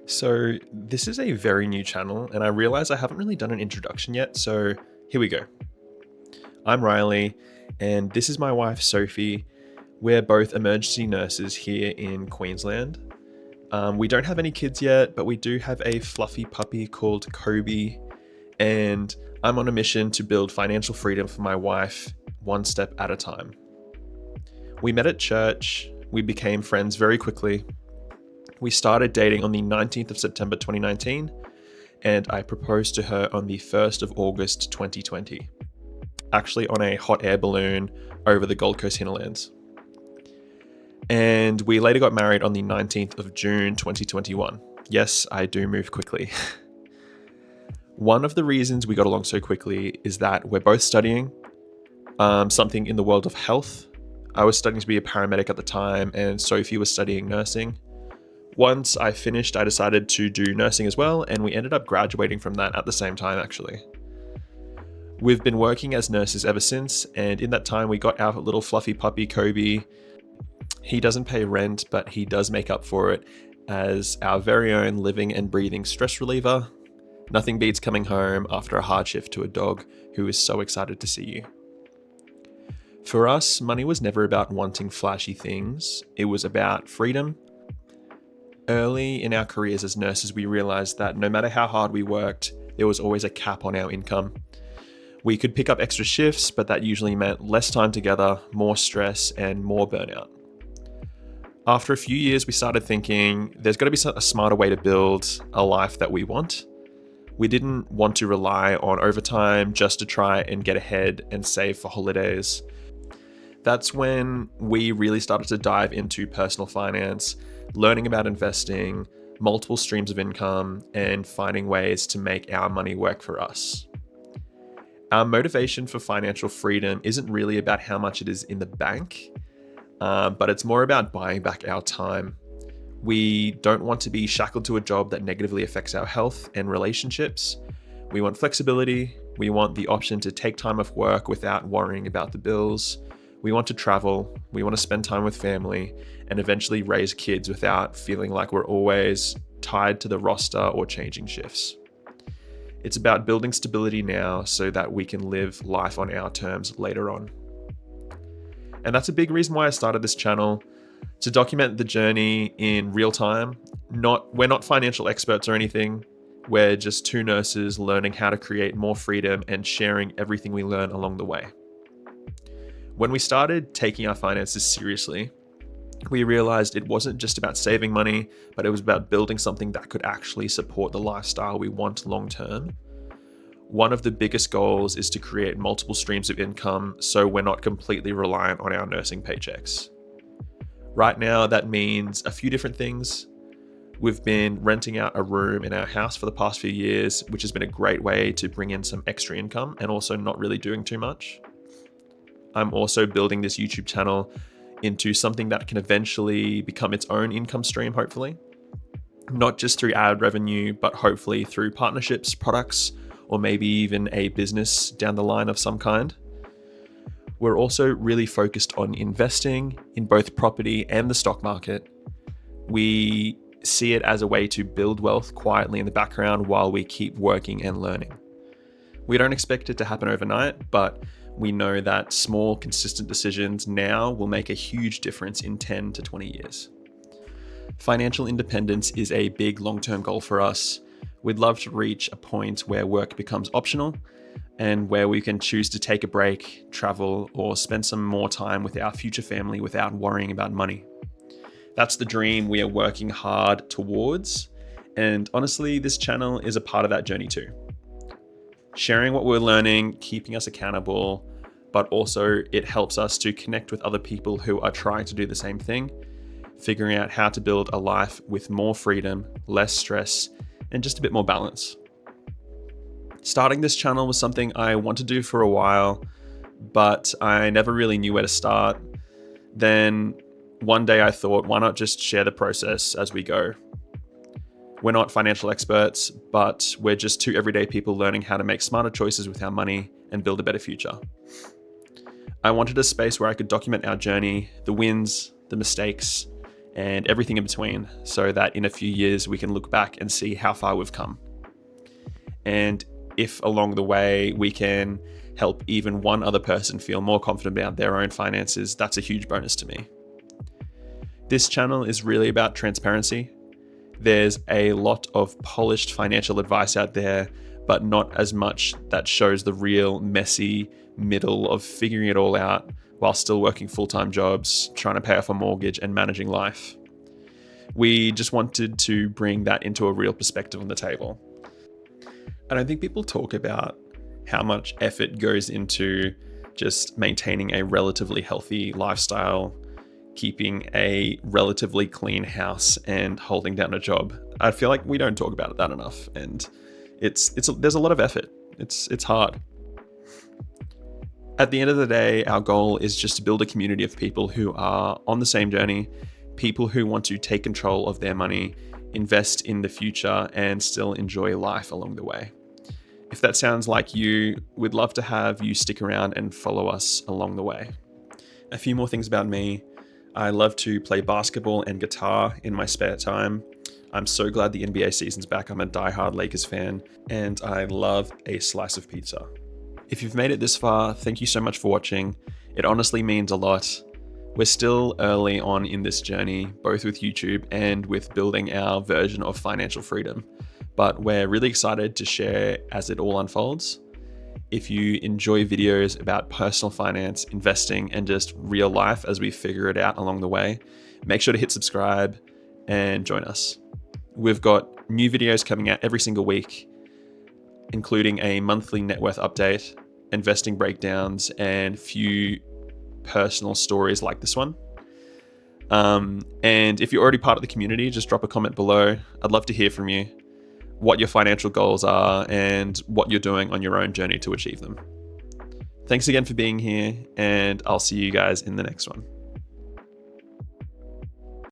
So, this is a very new channel, and I realize I haven't really done an introduction yet, so here we go. I'm Riley, and this is my wife, Sophie. We're both emergency nurses here in Queensland. We don't have any kids yet, but we do have a fluffy puppy called Kobe, and I'm on a mission to build financial freedom for my wife one step at a time. We met at church, we became friends very quickly. We started dating on the 19th of September 2019, and I proposed to her on the 1st of August 2020, actually on a hot air balloon over the Gold Coast hinterlands. And we later got married on the 19th of June 2021. Yes, I do move quickly. One of the reasons we got along so quickly is that we're both studying something in the world of health. I was studying to be a paramedic at the time, and Sophie was studying nursing. Once I finished, I decided to do nursing as well, and we ended up graduating from that at the same time, actually. We've been working as nurses ever since, and in that time, we got our little fluffy puppy, Kobe. He doesn't pay rent, but he does make up for it as our very own living and breathing stress reliever. Nothing beats coming home after a hard shift to a dog who is so excited to see you. For us, money was never about wanting flashy things. It was about freedom. Early in our careers as nurses, we realized that no matter how hard we worked, there was always a cap on our income. We could pick up extra shifts, but that usually meant less time together, more stress, and more burnout. After a few years, we started thinking there's got to be a smarter way to build a life that we want. We didn't want to rely on overtime just to try and get ahead and save for holidays. That's when we really started to dive into personal finance, learning about investing, multiple streams of income, and finding ways to make our money work for us. Our motivation for financial freedom isn't really about how much it is in the bank, but it's more about buying back our time. We don't want to be shackled to a job that negatively affects our health and relationships. We want flexibility. We want the option to take time off work without worrying about the bills. We want to travel, we want to spend time with family, and eventually raise kids without feeling like we're always tied to the roster or changing shifts. It's about building stability now so that we can live life on our terms later on. And that's a big reason why I started this channel, to document the journey in real time. We're not financial experts or anything. We're just two nurses learning how to create more freedom and sharing everything we learn along the way. When we started taking our finances seriously, we realized it wasn't just about saving money, but it was about building something that could actually support the lifestyle we want long term. One of the biggest goals is to create multiple streams of income so we're not completely reliant on our nursing paychecks. Right now, that means a few different things. We've been renting out a room in our house for the past few years, which has been a great way to bring in some extra income and also not really doing too much. I'm also building this YouTube channel into something that can eventually become its own income stream, hopefully. Not just through ad revenue, but hopefully through partnerships, products, or maybe even a business down the line of some kind. We're also really focused on investing in both property and the stock market. We see it as a way to build wealth quietly in the background while we keep working and learning. We don't expect it to happen overnight, but we know that small, consistent decisions now will make a huge difference in 10 to 20 years. Financial independence is a big long-term goal for us. We'd love to reach a point where work becomes optional and where we can choose to take a break, travel, or spend some more time with our future family without worrying about money. That's the dream we are working hard towards. And honestly, this channel is a part of that journey too. Sharing what we're learning, keeping us accountable, but also it helps us to connect with other people who are trying to do the same thing, figuring out how to build a life with more freedom, less stress, and just a bit more balance. Starting this channel was something I wanted to do for a while, but I never really knew where to start. Then one day I thought, why not just share the process as we go? We're not financial experts, but we're just two everyday people learning how to make smarter choices with our money and build a better future. I wanted a space where I could document our journey, the wins, the mistakes, and everything in between, so that in a few years we can look back and see how far we've come. And if along the way we can help even one other person feel more confident about their own finances, that's a huge bonus to me. This channel is really about transparency. There's a lot of polished financial advice out there, but not as much that shows the real messy middle of figuring it all out while still working full-time jobs, trying to pay off a mortgage and managing life. We just wanted to bring that into a real perspective on the table. I don't think people talk about how much effort goes into just maintaining a relatively healthy lifestyle, keeping a relatively clean house, and holding down a job. I feel like we don't talk about that enough, and there's a lot of effort. It's hard. At the end of the day, our goal is just to build a community of people who are on the same journey, people who want to take control of their money, invest in the future, and still enjoy life along the way. If that sounds like you, we'd love to have you stick around and follow us along the way. A few more things about me. I love to play basketball and guitar in my spare time. I'm so glad the NBA season's back. I'm a diehard Lakers fan, and I love a slice of pizza. If you've made it this far, thank you so much for watching. It honestly means a lot. We're still early on in this journey, both with YouTube and with building our version of financial freedom, but we're really excited to share as it all unfolds. If you enjoy videos about personal finance, investing, and just real life as we figure it out along the way, make sure to hit subscribe and join us. We've got new videos coming out every single week, including a monthly net worth update, investing breakdowns, and few personal stories like this one. And if you're already part of the community, just drop a comment below. I'd love to hear from you, what your financial goals are and what you're doing on your own journey to achieve them. Thanks again for being here, and I'll see you guys in the next one.